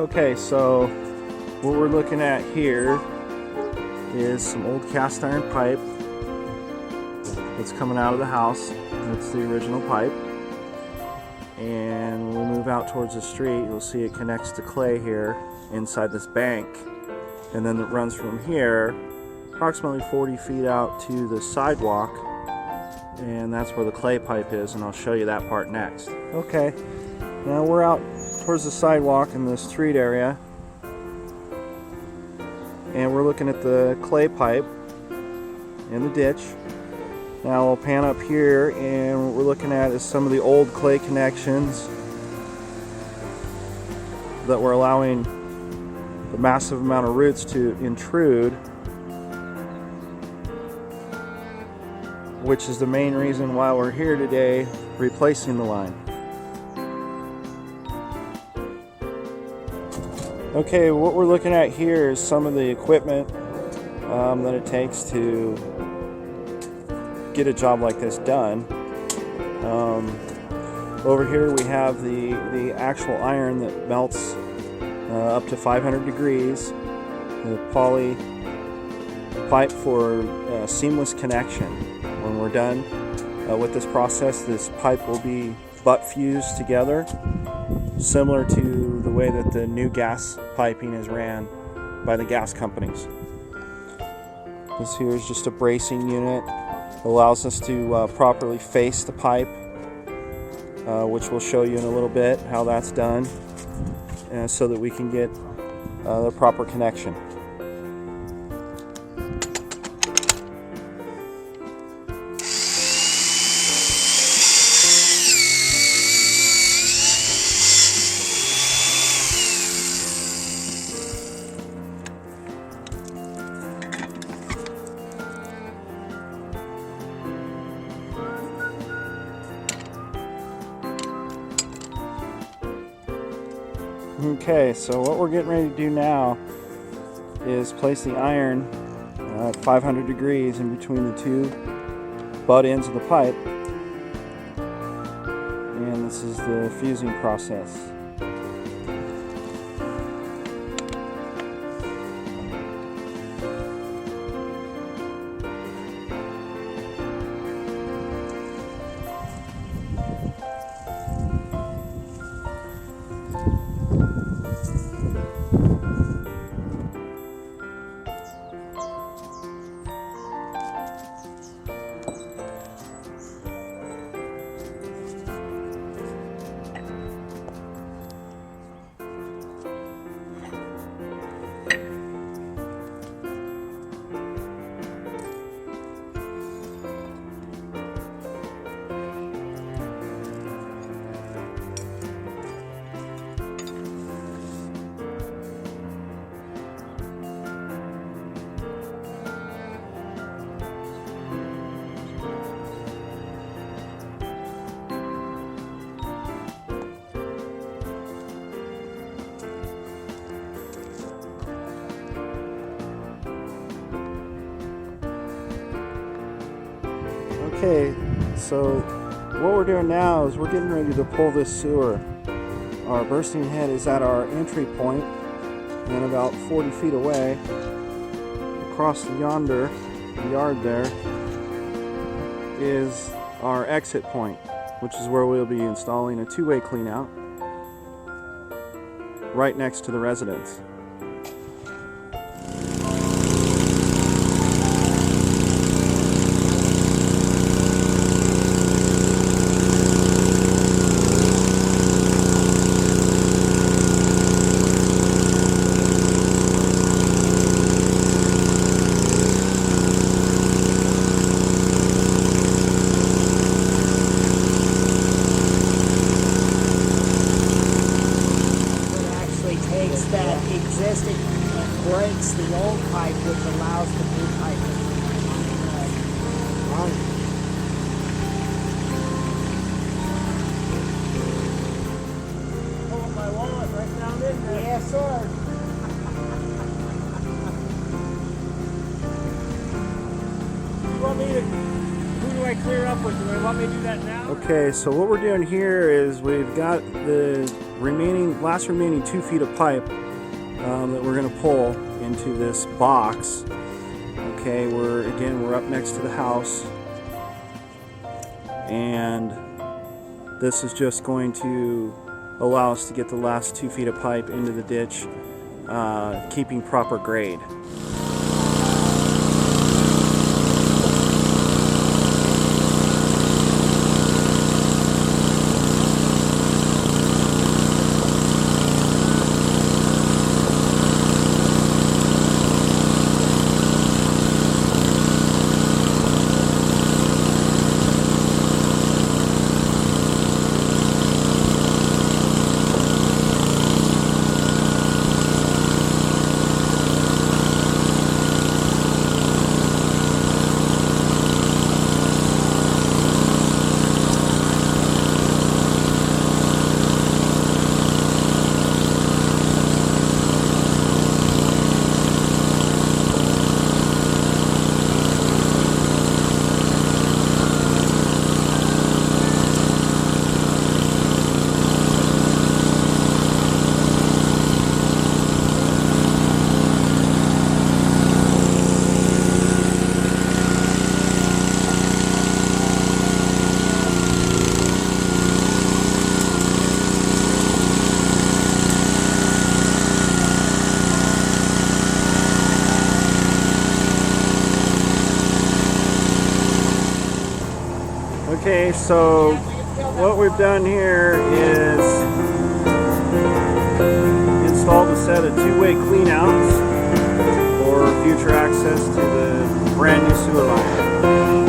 Okay, so what we're looking at here is some old cast iron pipe that's coming out of the house. It's the original pipe. And when we move out towards the street, you'll see it connects to clay here inside this bank. And then it runs from here approximately 40 feet out to the sidewalk. And that's where the clay pipe is, and I'll show you that part next. Okay, now we're out towards the sidewalk in the street area. And we're looking at the clay pipe in the ditch. Now we'll pan up here, and what we're looking at is some of the old clay connections that were allowing the massive amount of roots to intrude, which is the main reason why we're here today replacing the line. Okay, what we're looking at here is some of the equipment that it takes to get a job like this done. Over here we have the actual iron that melts up to 500 degrees, the poly pipe for seamless connection. When we're done with this process, this pipe will be butt fused together, similar to the way that the new gas piping is ran by the gas companies. This here is just a bracing unit. It allows us to properly face the pipe, which we'll show you in a little bit how that's done, so that we can get the proper connection. Okay, so what we're getting ready to do now is place the iron at 500 degrees in between the two butt ends of the pipe, and this is the fusing process. Okay, so what we're doing now is we're getting ready to pull this sewer. Our bursting head is at our entry point, and about 40 feet away, across the yard there, is our exit point, which is where we'll be installing a two-way cleanout right next to the residence. Existing and breaks the old pipe, which allows the new pipe on. Pulling my wallet right down in there. Yes, sir. You want me to? Who do I clear up with? Do I want me to do that now? Okay, so what we're doing here is we've got the last remaining 2 feet of pipe that we're going to pull into this box. Okay, we're up next to the house, and this is just going to allow us to get the last 2 feet of pipe into the ditch, keeping proper grade. Okay, so what we've done here is installed a set of 2-way cleanouts for future access to the brand new sewer line.